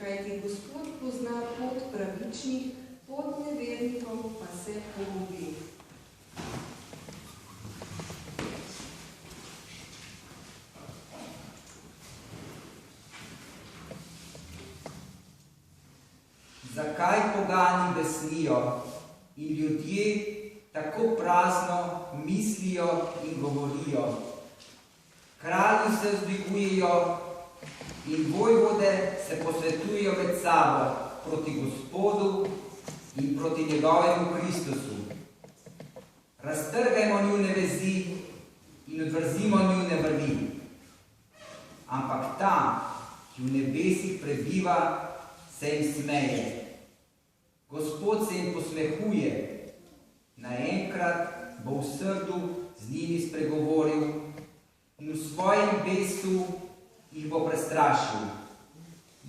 Kajti Gospod pozna pot pravičnih, pot se porobi. Zakaj pogani besnijo in ljudje tako prazno mislijo in govorijo? Kralji se vzdvigujejo in vojvode se posvetujejo med sabo proti Gospodu in proti njegovemu Kristusu. Raztrgajmo njune vezi in odvrzimo njune vrvi. Ampak ta, ki v nebesih prebiva, se jim smeje. Gospod se jim posmehuje. Naenkrat bo v srdu z njimi spregovoril in v svojem besu jih bo prestrašil.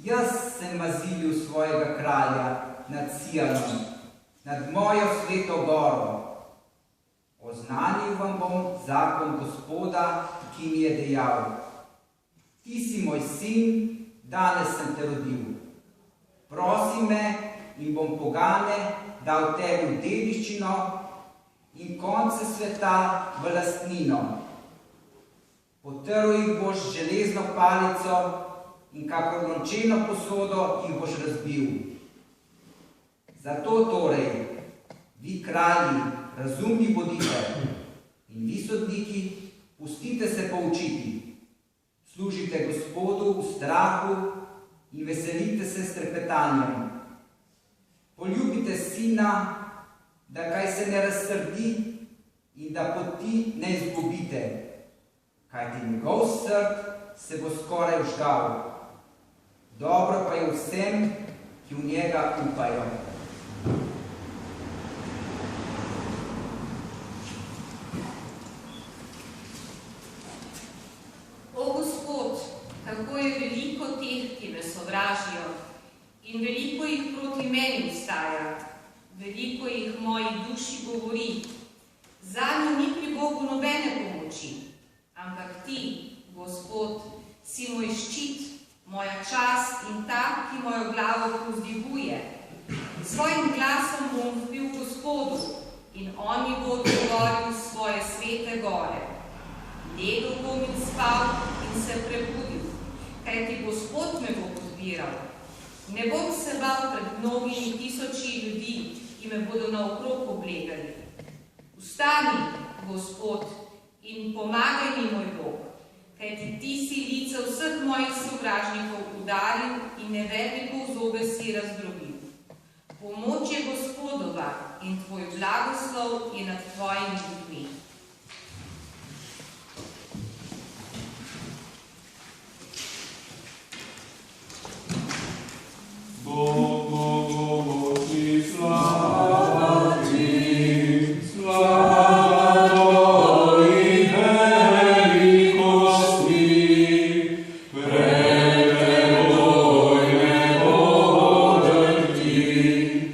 Jaz sem mazilil svojega kralja nad Sijonom, nad mojo sveto goro. Oznanil vam bom zakon Gospoda, ki mi je dejal: Ti si moj sin, danes sem te rodil. Prosi me in bom pogane dal tebi v dediščino in konce sveta v lastnino. Potrl jih boš z železno palico in kakor lončeno posodo jih boš razbil. Zato torej, vi kralji, razumni bodite in vi sodniki, pustite se poučiti. Služite Gospodu v strahu in veselite se s trepetanjem. Poljubite sina, da kaj se ne razsrdi in da poti ne izgubite, kajti njegov srd se bo skoraj vžgal. Dobro pa je vsem, ki v njega upajo. O Gospod, kako je veliko teh, ki me sovražijo, in veliko jih proti meni vstaja, veliko jih moji duši govori. Zanjo ni pri Bogu nobene pomoči, ampak ti, Gospod, si moj ščit, moja čast in ta, ki mojo glavo povzdiguje. Svojim glasom bom vpil Gospodu in on mi bo odgovoril svoje svete gore. Legel bom in spal in se prebudil, kajti Gospod me bo podpiral. Ne bom se bal pred mnogimi tisoči ljudi, ki me bodo naokrog oblegali. Vstani, Gospod, in pomagaj mi, moj Bog, kajti ti si lice vseh mojih sovražnikov udaril in nevernikov zobe si razdrobil. Pomoč je Gospodova in tvoj blagoslov je nad tvojimi ljudmi.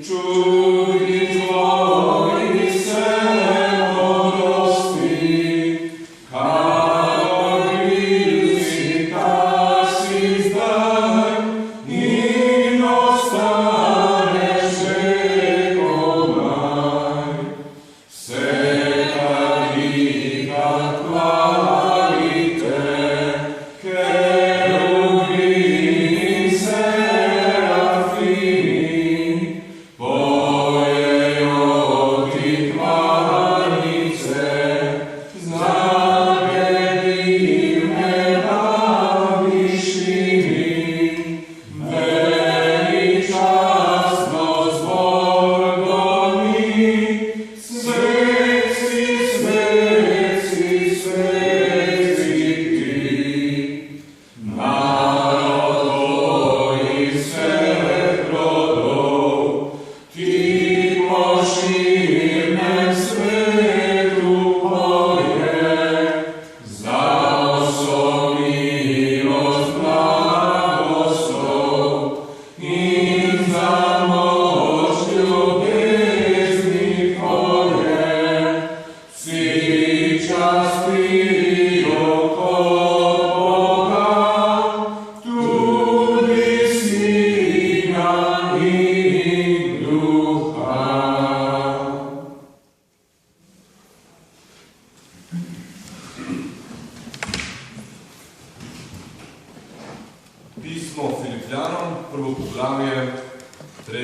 Čuj tvoji se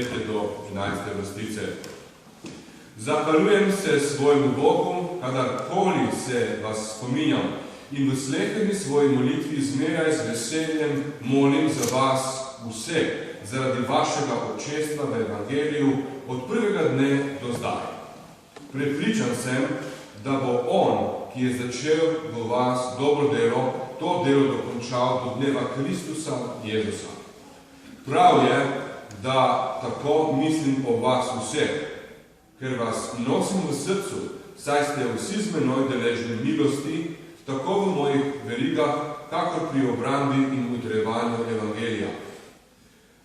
3. do 11. vrstice. Zahvaljujem se svojemu Bogu, kadarkoli se vas spominjam, in v sleherni svoji molitvi zmeraj z veseljem molim za vas vse, zaradi vašega občestva v evangeliju od prvega dne do zdaj. Prepričan sem, da bo on, ki je začel v vas dobro delo, to delo dokončal do dneva Kristusa Jezusa. Prav je, da tako mislim o vas vseh, ker vas nosim v srcu, saj ste vsi z menoj deležni milosti, tako v mojih verigah, kakor pri obrambi in utrjevanju evangelija.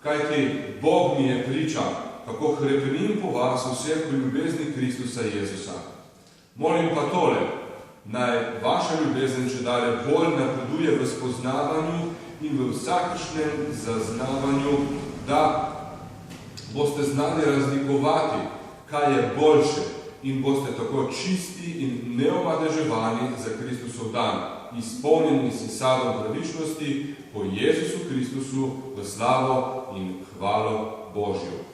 Kajti Bog mi je priča, kako hrepenim po vas vseh v ljubezni Kristusa Jezusa. Molim pa tole, naj vaša ljubezen čedalje bolj napreduje v spoznavanju in v vsakršnem zaznavanju, da boste znali razlikovati, kaj je boljše, in boste tako čisti in neomadeževani za Kristusov dan, izpolnjeni s sadom pravičnosti po Jezusu Kristusu v slavo in hvalo Božjo.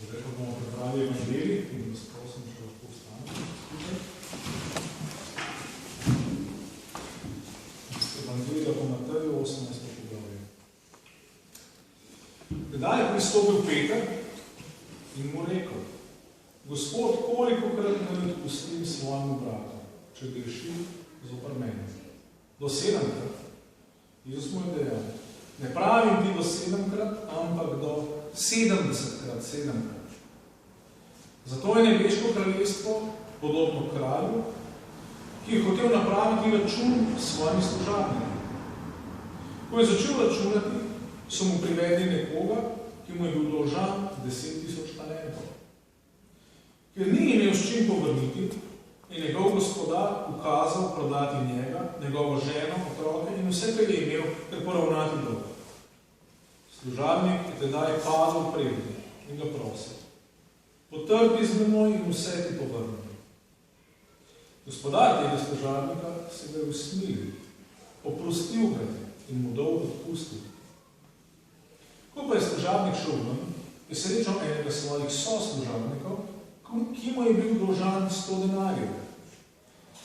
Zdaj pa bomo prebrali evangelij in vas prosim, če lahko vstanete. Evangelija po Mateju 18. poglavje. Kdaj je pristopil Peter in mu rekel: Gospod, kolikokrat naj odpustim svojemu bratu, če greši zoper mene? Do 7-krat? Jezus mu je dejal: ne pravim ti do 7-krat, ampak do 70-krat 7-krat. Zato je nebeško kraljestvo podobno kralju, ki je hotel napraviti račun s svojimi služabniki. Ko je začel računati, so mu privedli nekoga, ki mu je bil dolžan 10.000 talentov. Ker ni imel s čim povrniti, je njegov gospodar ukazal prodati njega, njegovo ženo, otroke in vse, kar je imel, ter poravnati dolg. Služabnik je tedaj padel pred njim in ga prosil: potrpi z menoj in vse ti povrni. Gospodar tega služabnika se ga je usmilil, oprostil ga in mu dolg odpustil. Ko pa je služabnik šel ven, je srečal enega svojih soslužabnikov, ki mu je bil dolžan 100 denarjev.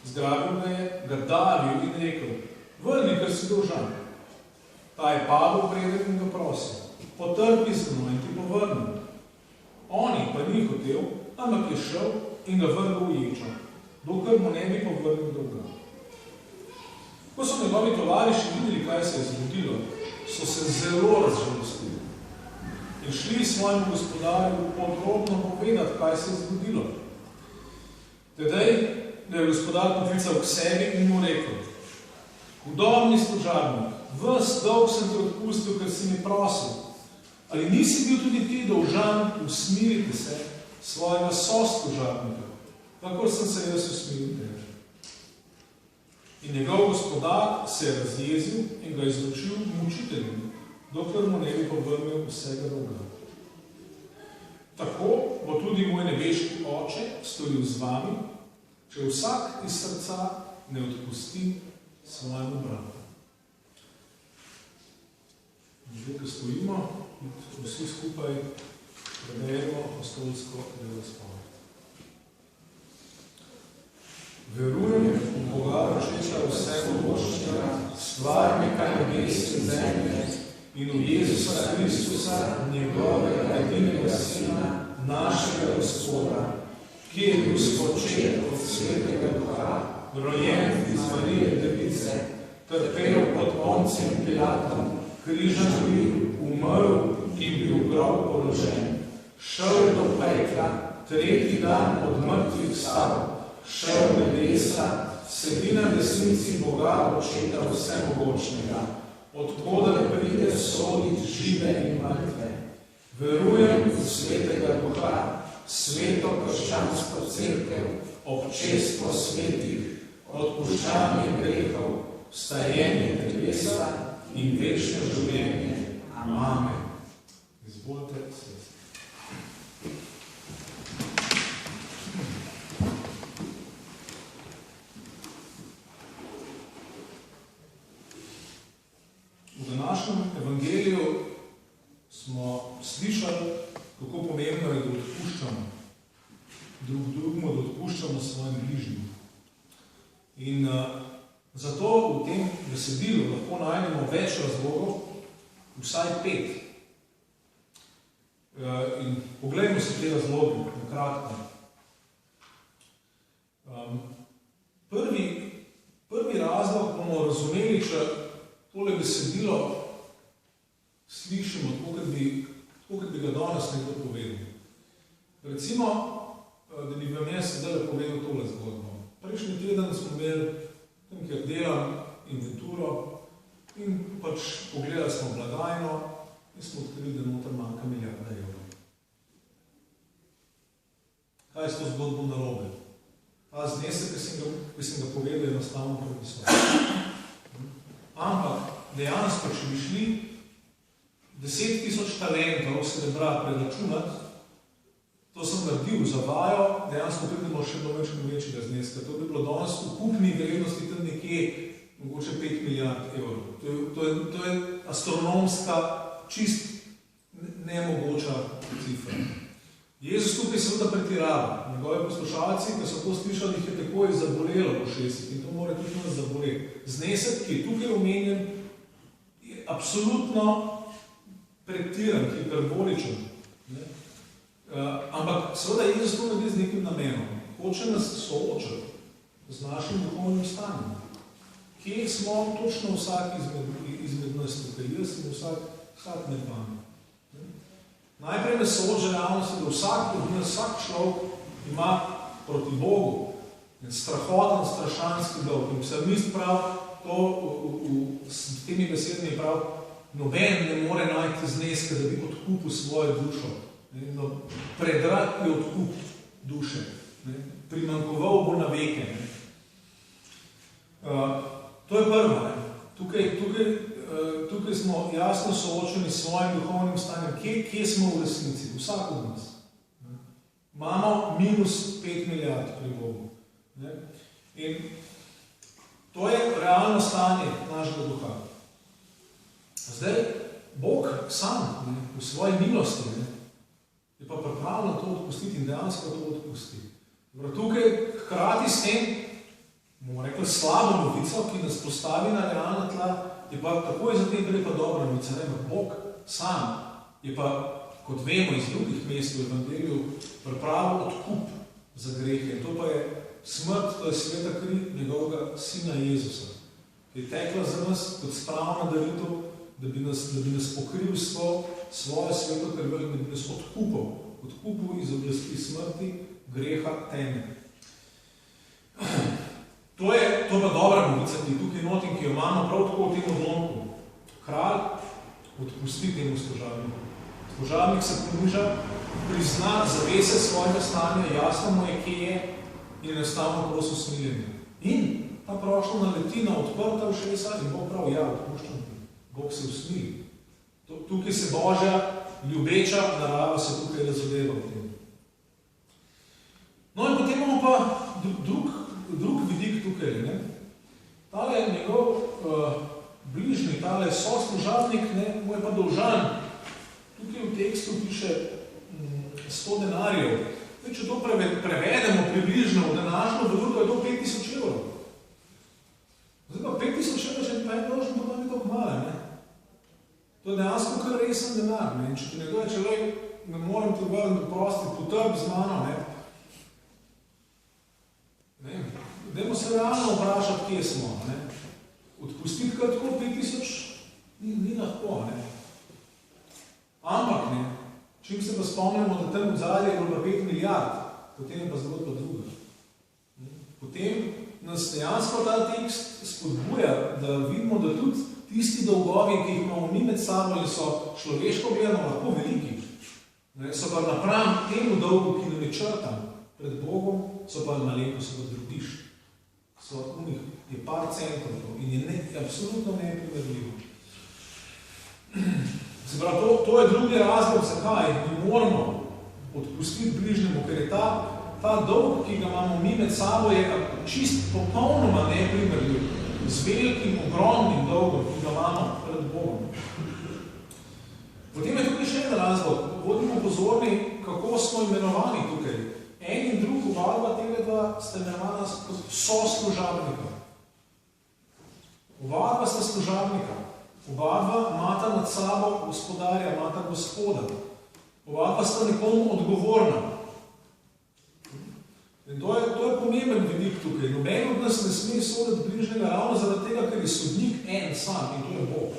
Zgrabil ga je, ga davil in rekel: vrni, kar si dolžan. Ta je padel pred in ga prosil: potrpi z menoj in ti povrni. Oni pa ni hotel, ampak je šel in ga vrnil v ječo, dokler mu ne bi povrnil dolga. Ko so njegovi tovariši videli, kaj se je zgodilo, so se zelo razžalostili in šli svojemu gospodarju podrobno povedati, kaj se je zgodilo. Tedaj je gospodar poklical k sebi in mu rekel: hudobni služabnik, ves dolg sem ti odpustil, ker si mi prosil. Ali nisi bil tudi ti dolžan usmiriti se svojega soslužabnika, kakor sem se jaz usmiril tebi? In njegov gospodar se je razjezil in ga izročil mučiteljem, dokler mu ne bi povrnil vsega dolga. Tako bo tudi moj nebeški Oče storil z vami, če vsak iz srca ne odpusti svojemu bratu. Zdaj, ko stojimo, vsi skupaj preberemo apostolsko delospoved. Verujem v Boga Očeta vsemogočnega, stvarnika nebes in zemlje, in v Jezusa Kristusa, njegovega edinega Sina, našega Gospoda, ki je bil spočet od Svetega Duha, rojen iz Marije Device, trpel pod Poncijem Pilatom, križan bil, umrl in bil v grob položen, šel do pekla, tretji dan od mrtvih vstal, šel v nebesa, sedi na desnici Boga Očeta vsemogočnega, odkoder pride soditi žive in mrtve. Verujem v Svetega Duha, sveto krščansko cerkev, občestvo svetih, odpuščanje grehov, vstajenje telesa in večno življenje. Amen. Izvolite se. evangeliju smo slišali, kako pomembno je, da odpuščamo drug drugemu, da odpuščamo svojim bližnjim. In zato v tem besedilu lahko najdemo več razlogov, vsaj 5. In poglejmo se te razloge, na kratko. Prvi razlog bomo razumeli, če tole besedilo slišimo, tako kot bi ga danes nekdo povedal. Recimo, da bi vam jaz zdaj povedal tole zgodbo. Prejšnji teden smo imeli tam, kjer delam inventuro in pač pogledali smo blagajno in smo odkrili, da noter manjka milijarda evrov. Kaj je s to zgodbo narobe? Ta znesek, ki sem ga povedal, je enostavno previsok. Ampak dejansko, če bi šli 10.000 talentov srebra preračunati, to sem naredil za vajo, dejansko pridemo še do večjega zneska. To bi bilo danes v kupni vrednosti tam nekje mogoče 5 milijard evrov. To je astronomska, čist nemogoča cifra. Jezus tukaj seveda pretirava. Njegovi poslušalci, ki so to slišali, jih je takoj zabolelo v ušesih in to mora tudi nas zaboleti. Znesek, ki je tukaj omenjen, je absolutno pretiran, hiperboličen. Ampak seveda Jezus to naredi z nekim namenom. Hoče nas soočati z našim duhovnim stanjem. Kje smo točno vsak izmed nas tukaj, jaz in vsak med vami. Najprej me sooča realnosti, da vsak človek ima proti Bogu en strahoten, strašanski dolg. In psalmist prav to s temi besedami prav, noben ne more najti zneska, da bi odkupil svojo dušo. Predrag je odkup duše. Primankoval bo na veke. To je prvo. Tukaj smo jasno soočeni s svojim duhovnim stanjem. Kje smo v resnici? Vsak od nas. Imamo minus 5 milijard pri Bogu. In to je realno stanje našega duha. Zdaj, Bog sam v svoji milosti je pa pripravljen to odpustiti in dejansko to odpusti. Tukaj hkrati s tem, bomo rekli, slabo novico, ki nas postavi na realna tla, je pa takoj zatem gre pa dobra novica. Bog sam je pa, kot vemo iz drugih mest v Evangeliju, pripravil odkup za grehe. To pa je smrt, to je sveta kri njegovega sina Jezusa, ki je tekla za nas kot spravna daritev, da bi nas pokril svojo sveto krvjo in da bi nas odkupil iz oblasti smrti, greha, teme. To je pa dobra novica, ki je tukaj notin, ki jo imamo prav tako v tem odlomku. Kralj odpusti temu služabniku. Služabnik se poniža, prizna zavese svojega stanja, jasno mu je, kje je in enostavno prosil smiljenja. In ta prošlo naleti na odprta ušesa in Bog prav, ja, odpuščam ti. Bog se usmili. Tukaj se Božja ljubeča narava se tukaj razodeva v tem. No in potem imamo pa drug vidik tukaj. Tale njegov bližnji, tale soslužabnik, mu je pa dolžan. Tukaj v tekstu piše 100 denarjev. Če to prevedemo približno v današnjo valuto, je to 5.000 evrov. Zdaj pa 5.000 evrov še pa je dolžen, pa ni tako malo. To je dejansko kar resen denar. In če ti nekdo je človek, ne morem te vrniti prostiti, potrb z mano. Dajmo se realno vprašati, kje smo. Odpustiti kar tako 5.000 ni lahko. Ampak, čim se pa spomnimo, da tam v zadnje je bilo 5 milijard, potem je pa zgodba druga. Potem nas dejansko ta tekst spodbuja, da vidimo, da tudi tisti dolgovi, ki jih imamo mi med sabo in so človeško gledano lahko veliki, so pa napram temu dolgu, ki nam je črtan pred Bogom, so pa malenko, so pa drobiš. So unih, je par centrov in je absolutno neprimerljivo. Se pravi, to je drugi razlog, zakaj mi moramo odpustiti bližnjemu, ker je ta dolg, ki ga imamo mi med sabo, je čist popolnoma neprimerljiv z velikim, ogromnim dolgom, ki ga imamo pred Bogom. Potem je tukaj še en razlog. Bodimo pozorni, kako smo imenovani tukaj. En in drug, oba tega dva sta imenovana soslužabnika. Oba sta služabnika. Oba imata nad sabo gospodarja, imata Gospoda. Oba sta nekomu odgovorna. In to je pomemben vidik tukaj. Noben od nas ne sme soditi bližnjega ravno zaradi tega, ker je sodnik en sam in to je Bog.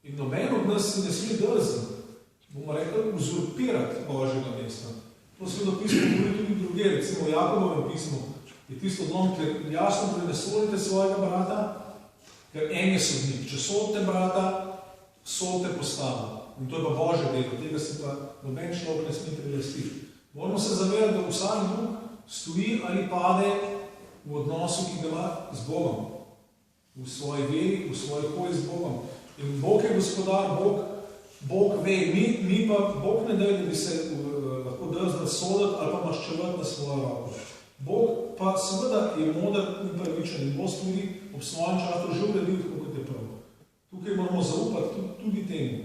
In noben od nas si ne sme drzniti, bomo rekli, uzurpirati Božjega mesta. To Sveto pismo govori tudi druge, recimo v Jakobovem pismu je tisto dom, ker jasno ne sodite svojega brata, ker en je sodnik. Če sodite brata, sodite postavo. In to je pa Božje delo, tega se pa noben človek ne sme prilastiti. Moramo se zavedati, da vsak drug stoji ali pade v odnosu, ki ga ima z Bogom. V svoji veri, v svoji hoji z Bogom. In Bog je gospodar, Bog ve, mi pa Bog ne daje, da bi se lahko drznili soditi ali pa maščevati na svojo roko. Bog pa seveda je moder in pravičen in bo stvari ob svojem času že uredil, tako kot je prav. Tukaj moramo zaupati tudi temu.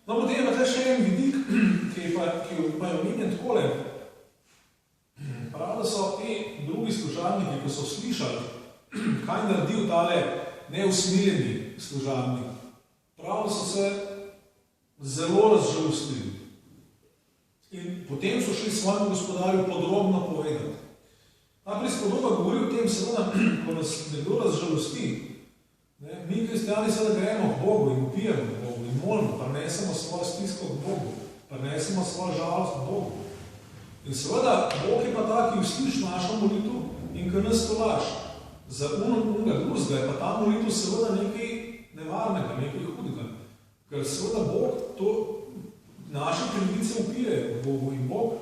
No, potem je pa še en vidik, ki je omenjen takole. Prav, da so ti drugi služabniki, ko so slišali, kaj naredil tale neusmiljeni služabnik, prav, da so se zelo razžalostili. In potem so šli svojemu gospodarju podrobno povedati. Ta prispodoba govori o tem, seveda, ko nas nekdo razžalosti, mi kristjani seveda gremo k Bogu in upijemo k Bogu in molimo, prinesemo svojo stisko k Bogu, prinesemo svojo žalost k Bogu. In seveda, Bog je pa ta, ki usliši našo molitev in ki nas tolaž. Za unega drugega je pa ta molitev seveda nekaj nevarnega, nekaj hudega. Ker seveda Bog to naše krivice upije Bogu in Bog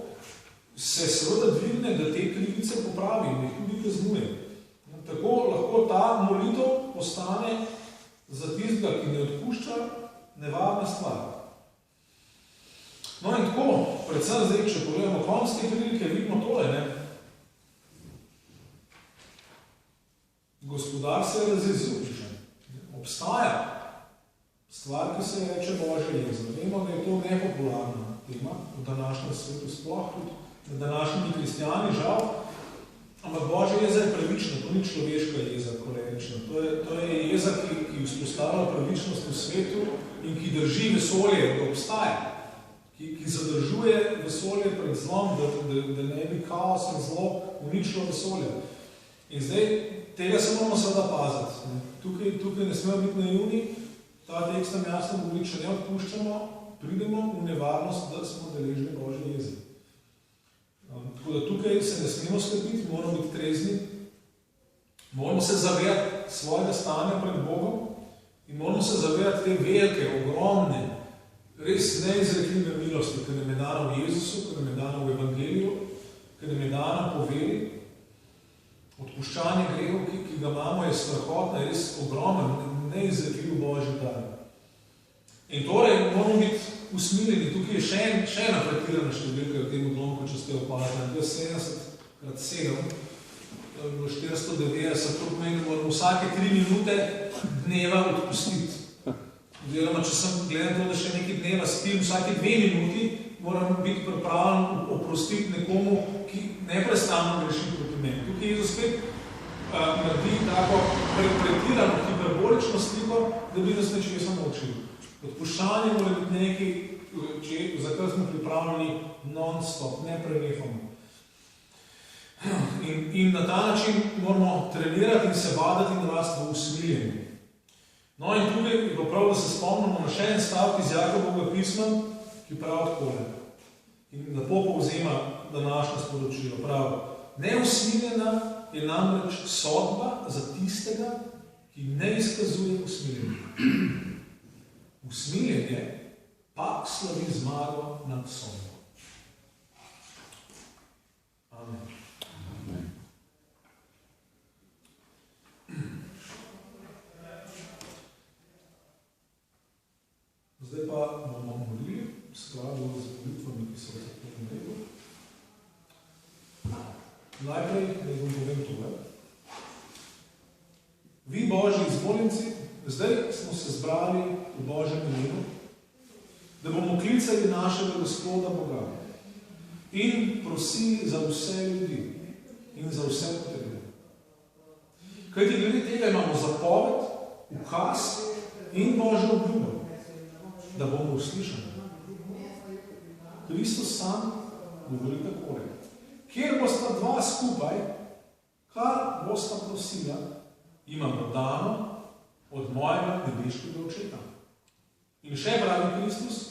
se seveda dvigne, da te krivice popravi in jih tudi kaznuje. Tako lahko ta molitev postane za tistega, ki ne odpušča, nevarna stvar. No in tako, predvsem zdaj, če pogledamo konc te prilike, vidimo tole, ne? Gospodar se je razjezil, obstaja stvar, ki se reče Božja jeza. Vemo, da je to nepopularna tema v današnjem svetu, sploh tudi med današnjimi kristijani, žal, ampak Božja jeza je pravična, to ni človeška jeza, kolerična. To je jeza, ki vzpostavlja pravičnost v svetu in ki drži vesolje, da obstaja, ki zadržuje vesolje pred zlom, da ne bi kaos in zlo uničilo vesolje. In zdaj, tega se moramo seveda paziti. Tukaj ne smemo biti naivni, ta tekst nam jasno govori, če ne odpuščamo, pridemo v nevarnost, da smo deležni Božje jeze. Tako da tukaj se ne smemo skrbiti, moramo biti trezni, moramo se zavedati svojega stanja pred Bogom in moramo se zavedati te velike, ogromne, res neizrekljive milosti, ki nam je dana v Jezusu, ki nam je dana v Evangeliju, ki nam je dana po veri. Odpuščanje grehov, ki ga imamo, je strahotno, je res ogromen, neizrekljiv Božji dar. In torej moramo biti usmiljeni. Tukaj je še ena pretirana številka v tem odlomku, če ste opazili. To je 70x7, to je bilo 490, to pomeni, da moramo vsake 3 minute dneva odpustiti. Oziroma, če sem gledal to, da še nekaj dneva spim, vsake 2 minuti moram biti pripravljen oprostiti nekomu, ki neprestano greši proti meni. Tukaj Jezus spet naredi tako pretirano hiperbolično sliko, da bi nas nečesa naučili. Odpuščanje mora biti nekaj, za kar smo pripravljeni non-stop, neprenehoma. In na ta način moramo trenirati in se vaditi in rasti v usmiljenju. No in tukaj je prav, da se spomnimo na še en stavek iz Jakobovega pisma, ki pravi takole. In lepo povzema današnje sporočilo. Pravi, neusmiljena je namreč sodba za tistega, ki ne izkazuje usmiljenja. Usmiljenje pa slavi zmago nad sodbo. Amen. Zdaj pa bomo molili v skladu z molitvami, ki so v zahodnem redu. Najprej ne bom povem tole. Vi, Božji izvoljenci, zdaj smo se zbrali v Božjem imenu da bomo klicali našega Gospoda Boga in prosili za vse ljudi in za vse potrebe. Kajti glede tega imamo zapoved, ukaz in Božjo obljubo, da bomo uslišani. Kristus sam govori takole: kjer bosta dva skupaj, kar bosta prosila, ima bo dano od mojega nebeškega Očeta. In še pravi Kristus: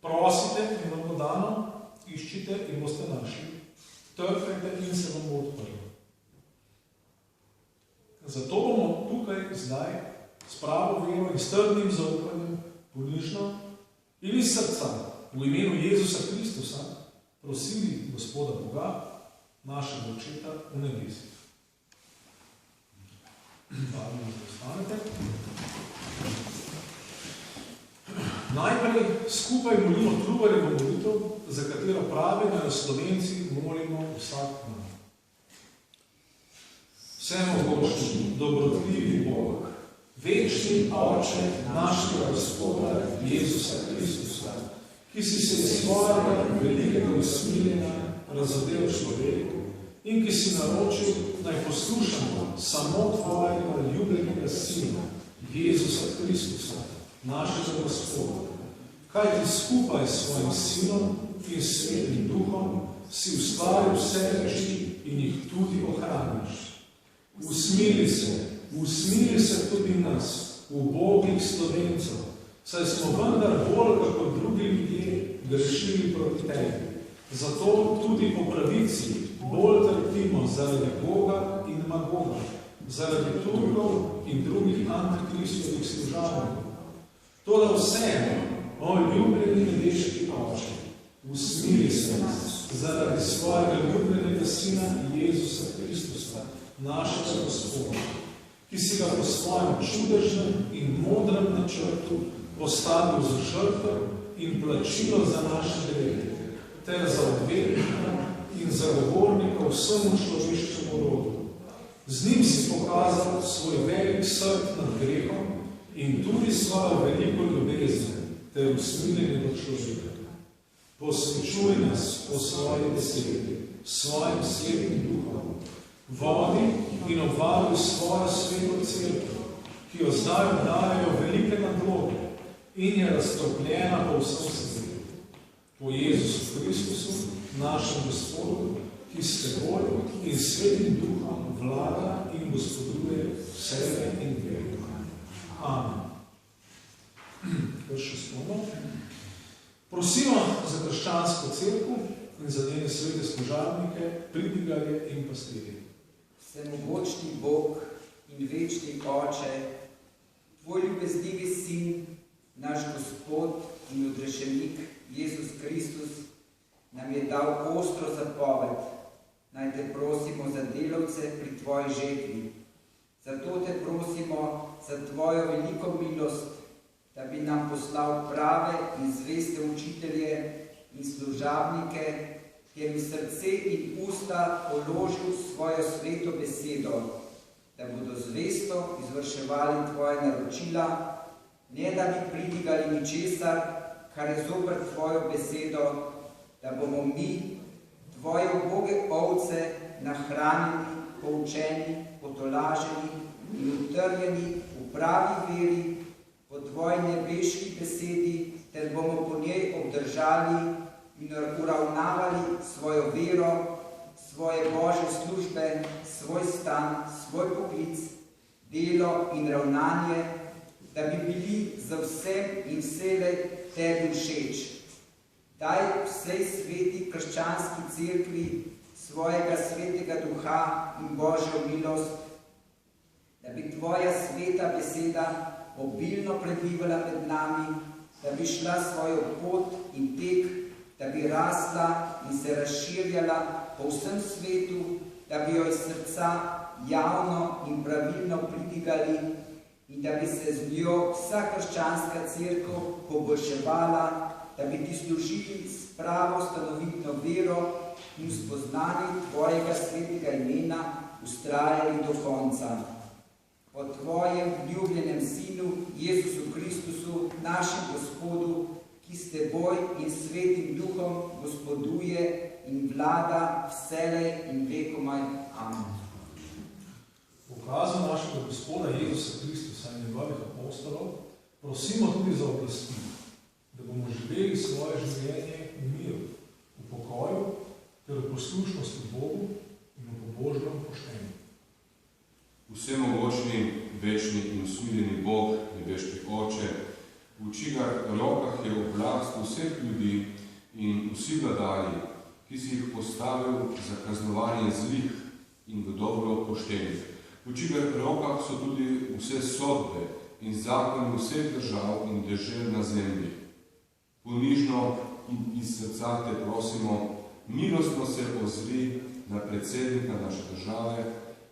prosite in vam bo dano, iščite in boste našli, trkajte in se vam bo odprlo. Zato bomo tukaj zdaj s pravo vero in s trdnim zaupanjem, ponižno in iz srca v imenu Jezusa Kristusa prosili Gospoda Boga, našega Očeta v nebesih. Vabim, da ostanete. Najprej skupaj molimo Trubarjevo molitev, za katero pravi, da Slovenci molimo vsak dan. Vsemogočni, dobrotljivi Bog, večni Oče našega Gospoda Jezusa Kristusa, ki si se iz svojega velikega usmiljenja razodel človeku in ki si naročil, naj poslušamo samo tvojega ljubljenega Sina, Jezusa Kristusa, našega Gospoda, kaj ti skupaj s svojim Sinom in Svetim Duhom si ustvaril vse reči in jih tudi ohraniš. Usmili se tudi nas, ubogih Slovencev, saj smo vendar bolj kako drugi ljudje grešili proti tebi. Zato tudi po pravici bolj trpimo zaradi Boga in Magoga, zaradi Turkov in drugih antikristovih služavnikov. Toda vseeno, o ljubljeni nebeški Oče, usmili se nas zaradi svojega ljubljenega Sina Jezusa Kristusa, našega Gospoda, ki si ga po svojem čudežnem in modrem načrtu postavil za žrtev in plačilo za naše grehe, ter za odvetnika in zagovornika vsemu človeškemu rodu. Z njim si pokazal svoj velik srd nad grehom in tudi svojo veliko ljubezen ter usmiljenje do človeka. Posvečuj nas po svoji besedi, svojim svetim duhom, vodi in obvaruj svojo sveto cerkev, ki jo zdaj dajo velike nadloge in je raztopljena po vsem svetu. Po Jezusu Kristusu, našem Gospodu, ki s teboj in svetim duhom vlada in gospoduje vse in vedno. Amen. Kar še spomno. Prosimo za krščansko cerkev in za njene svete služabnike, pridigarje in pastirje. Vsemogočni Bog in večni Oče, tvoj ljubeznivi Sin, naš Gospod in odrešenik Jezus Kristus nam je dal ostro zapoved, naj te prosimo za delavce pri tvoji žetvi. Zato te prosimo za tvojo veliko milost, da bi nam poslal prave in zveste učitelje in služabnike, kjer bi srce in usta položil svojo sveto besedo, da bodo zvesto izvrševali tvoje naročila, ne da bi pridigali ničesar, kar je zoper tvojo besedo, da bomo mi, tvoje uboge ovce, nahranjeni, poučeni, potolaženi in utrjeni v pravi veri po tvoji nebeški besedi, ter bomo po njej obdržali in uravnavali svojo vero, svoje Božje službe, svoj stan, svoj poklic, delo in ravnanje, da bi bili za vsem in vselej tebi všeč. Daj vsej sveti krščanski cerkvi svojega svetega duha in Božjo milost, da bi tvoja sveta beseda obilno prebivala med nami, da bi šla svojo pot in tek, da bi rasla in se razširjala po vsem svetu, da bi jo iz srca javno in pravilno pridigali in da bi se z njo vsa krščanska cerkev poboljševala, da bi ti služili s pravo stanovitno vero in v spoznanju tvojega svetega imena vztrajali do konca. Po tvojem ljubljenem Sinu, Jezusu Kristusu, našem Gospodu, ki s teboj in svetim duhom gospoduje in vlada vselej in vekomaj. Amen. V ukazu našega Gospoda Jezusa Kristusa in njegovih apostolov prosimo tudi za oblasti, da bomo živeli svoje življenje v miru, v pokoju ter v poslušnosti Bogu in v pobožnem poštenju. Vsemogočni, večni in usmiljeni Bog, nebeški Oče, v čigar rokah je oblast vseh ljudi in vsi vladari, ki si jih postavil za kaznovanje zlih in v dobro poštenih. V čigar rokah so tudi vse sodbe in zakoni vseh držav in dežel na zemlji. Ponižno in iz srca te prosimo, milostno se ozri na predsednika naše države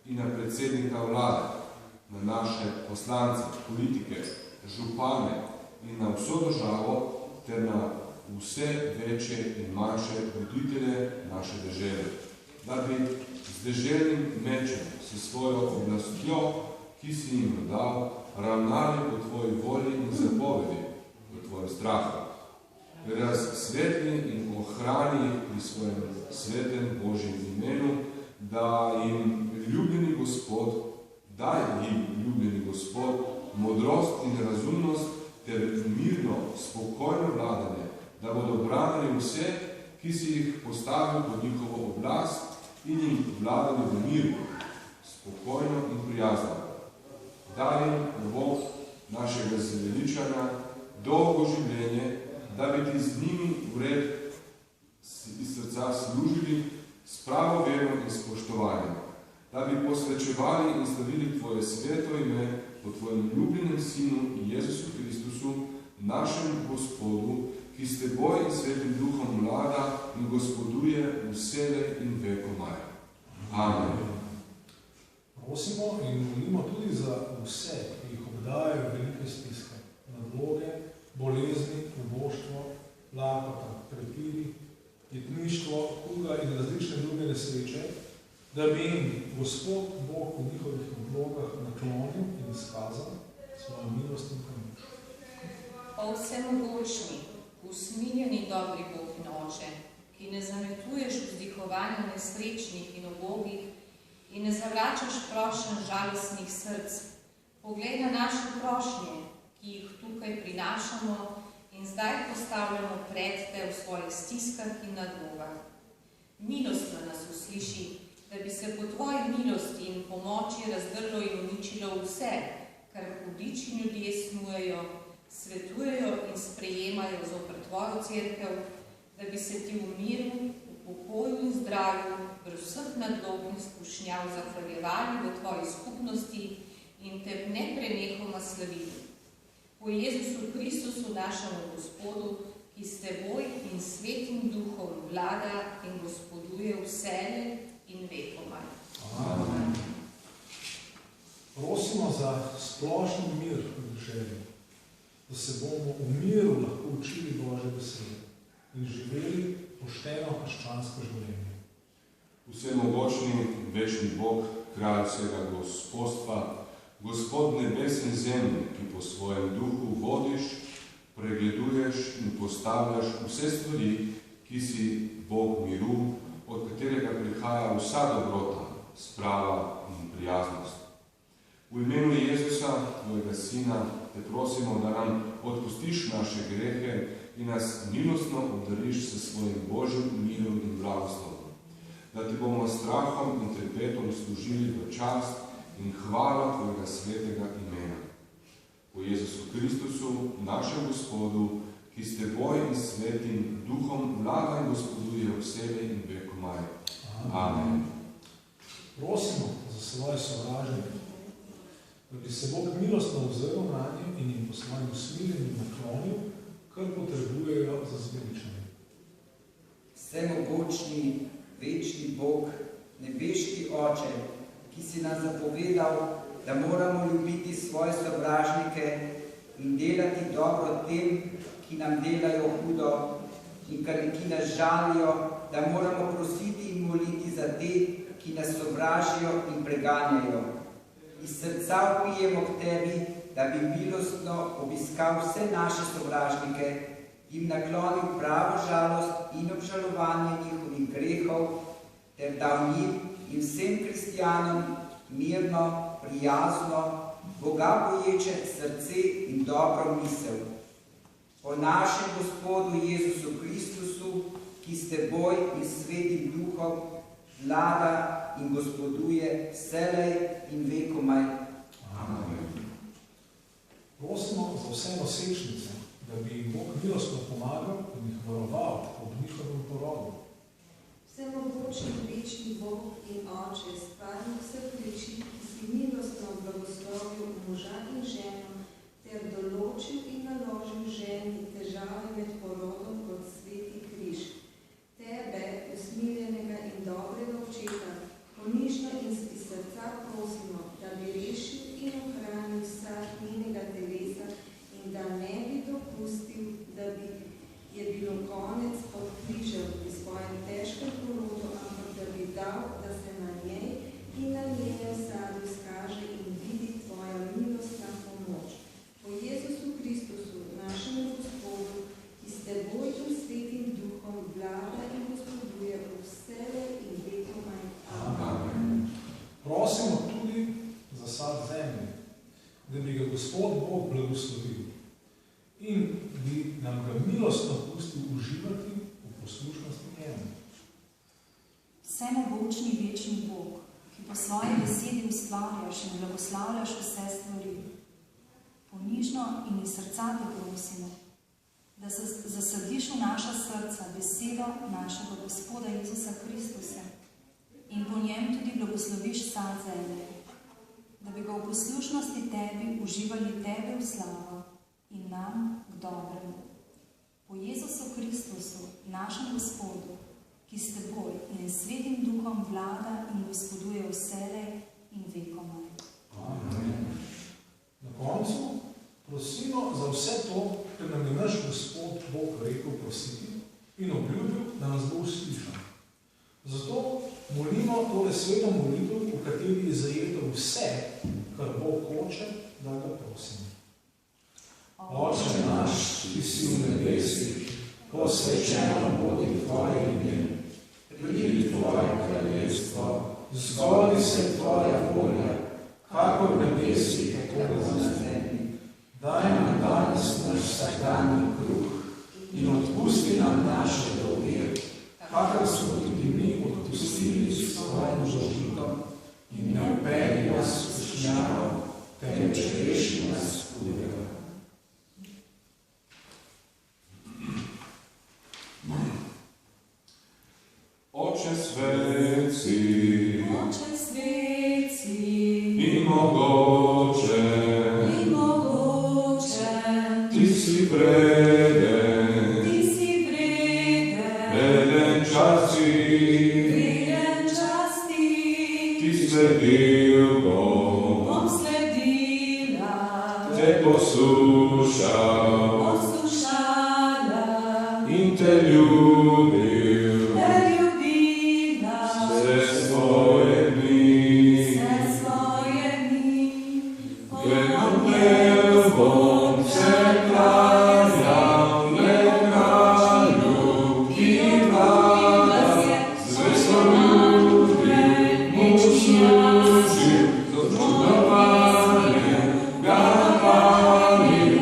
in na predsednika vlade, na naše poslance, politike, župane in na vso državo ter na vse večje in manjše voditelje naše dežele, da bi z deželnim mečem, s svojo oblastjo, ki si jim dal, ravnali po tvoji volji in zapovedi, v tvojem strahu. Razsvetli in ohrani pri svojem svetem Božjem imenu, da jim ljubljeni Gospod, modrost in razumnost ter mirno, spokojno vladanje, da bodo branili vse, ki si jih postavil pod njihovo oblast in jim vladali v miru, spokojno in prijazno. Daj jim Bog našega zveličanja dolgo življenje, da bi ti z njimi vred iz srca služili s pravo vero in spoštovanjem, da bi posvečevali in slavili tvoje sveto ime po tvojem ljubljenem Sinu Jezusu Kristusu, našem Gospodu, ki s teboj in svetim duhom vlada in gospoduje vselej in vekomaj. Amen. Prosimo in molimo tudi za vse, ki jih obdajajo velike stiske, nadloge, bolezni, uboštvo, lakota, prepiri, jetništvo, kuga in različne druge nesreče, da bi jim Gospod Bog v njihovih nadlogah naklonil in izkazal svojo milost in pomoč. O vsemogočni, usmiljeni dobri Bog in Oče, ki ne zametuješ vzdihovanju nesrečnih in ubogih in ne zavračaš prošenj žalostnih src, poglej na naše prošnje, ki jih tukaj prinašamo in zdaj postavljamo pred te v svojih stiskah in nadlogah. Milostno nas usliši, da bi se po tvoji milosti in pomoči razdrlo in uničilo vse, kar hudiči ljudje snujejo, svetujejo in sprejemajo zoper tvojo cerkev, da bi se ti v miru, v pokoju in zdravju, brez vseh nadlog in skušnjav zahvaljevali v tvoji skupnosti in te neprenehoma slavili. Po Jezusu Kristusu, našemu Gospodu, ki s teboj in svetim duhom vlada in gospoduje vselej in vekomaj. Amen. Prosimo za splošni mir v deželi, da se bomo v miru lahko učili Božje besede in živeli pošteno krščansko življenje. Vsemogočni, večni Bog, kralj vsega gospodstva, Gospod nebes in zemlji, ki po svojem duhu vodiš, pregleduješ in postavljaš vse stvari, ki si Bog miru, od katerega prihaja vsa dobrota, sprava in prijaznost. V imenu Jezusa, tvojega Sina, te prosimo, da nam odpustiš naše grehe in nas milostno obdariš s svojim Božjim mirom in blagoslovom, da ti bomo strahom in trepetom služili v čast in hvala tvojega svetega imena. Po Jezusu Kristusu, našem Gospodu, ki s teboj in svetim duhom vlada in gospoduje vselej in vekomaj. Amen. Prosimo za svoje sovražnike, da bi se Bog milostno ozrl na nje in jim po svojim usmiljenju naklonil, kar potrebujejo za zveličanje. Vsemogočni, večni Bog, nebeški Oče, ki si nam zapovedal, da moramo ljubiti svoje sovražnike in delati dobro tem, ki nam delajo hudo in ki nas žalijo, da moramo prositi in moliti za te, ki nas sovražijo in preganjajo. Iz srca vpijemo k tebi, da bi milostno obiskal vse naše sovražnike, jim naklonil pravo žalost in obžalovanje njihovih grehov, ter dal njim in vsem kristjanom mirno, prijazno, Boga boječe srce in dobro misel. Po našem Gospodu Jezusu Kristusu, ki s teboj in svetim duhom vlada in gospoduje vselej in vekomaj. Amen. Prosimo za vse nosečnice, da bi jim Bog milostno pomagal in jih varoval ob njihovem porodu. Vsemogočni večni Bog in Oče, stvarnik vseh reči, ki si milostno blagoslovil moža in ženo, ter določil in naložil ženi težave med porodom kot sveti križ. Tebe, usmiljenega in dobrega očeta, ponižno in iz srca prosimo, da bi rešil in ohranil vsak njenega telesa in da ne bi dopustil, da bi je bilo konec pod križem pri svojem težkem porodu, ampak da bi dal, da se na njej in na njenem sadu skaže in vidi tvoja milostna pomoč. Po Jezusu Kristusu, našemu Gospodu, ki s teboj in svetim duhom vlada in gospoduje vselej in vekomaj. Amen. Prosimo tudi za sad zemlje, da bi ga Gospod Bog blagoslovil in bi nam ga milostno pustil uživati v poslušnosti njemu. Vsemogočni večni Bog, ki po svoji besedi ustvarjaš in blagoslavljaš vse stvari, ponižno in iz srca te prosimo, da zasadiš v naša srca besedo našega Gospoda Jezusa Kristusa in po njem tudi blagosloviš sad zemlje, da bi ga v poslušnosti tebi uživali tebe v slavo in nam k dobremu. Po Jezusu Kristusu, našem Gospodu, ki s teboj in svetim duhom vlada in gospoduje vselej in vekomaj. Amen. Na koncu prosimo za vse to, ker nam je naš Gospod Bog rekel prositi in obljubil, da nas bo uslišal. Zato molimo tole sveto molitev, v kateri je zajeto vse, kar Bog hoče, da ga prosimo. Oče naš, ki si v nebesih, posvečeno bodi tvoje ime, pridi tvoje kraljestvo, zgodi se tvoja volja, kakor v nebesih, tako na zemlji. Daj nam danes naš vsakdanji kruh in odpusti nam naše dolge, kakor smo tudi mi odpustili svojim dolžnikom, in ne vpelji nas v skušnjavo, temveč reši nas hudega. Oče sveci, Oče sveci, in mogoče, ti si vreden, vreden časti, ti sledil bom, te poslušal, in te ljubil, vse svoje dni, vedno pel bom se klanjal le kralju, ki vlada, zvesto ljubil, mu služil, z čudovanjem ga hvalil,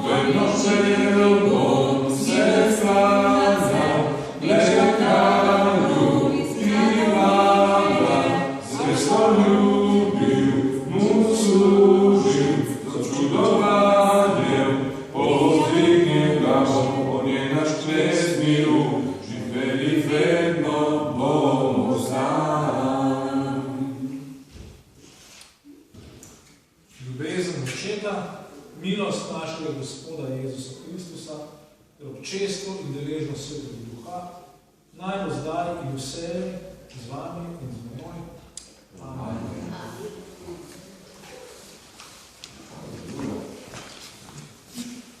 vedno pel bom se klanjal le kralju, ki vlada, zvesto ljubil, mu služil, z čudovanjem povzdignil ga bom, on je naš kres miru, živeli vedno bomo z nami. Ljubezen očeta, milost našega Gospoda Jezusa Kristusa, ter občestvo in deležnost Svetega Duha, naj bo zdaj in vselej z vami in z menoj. Amen.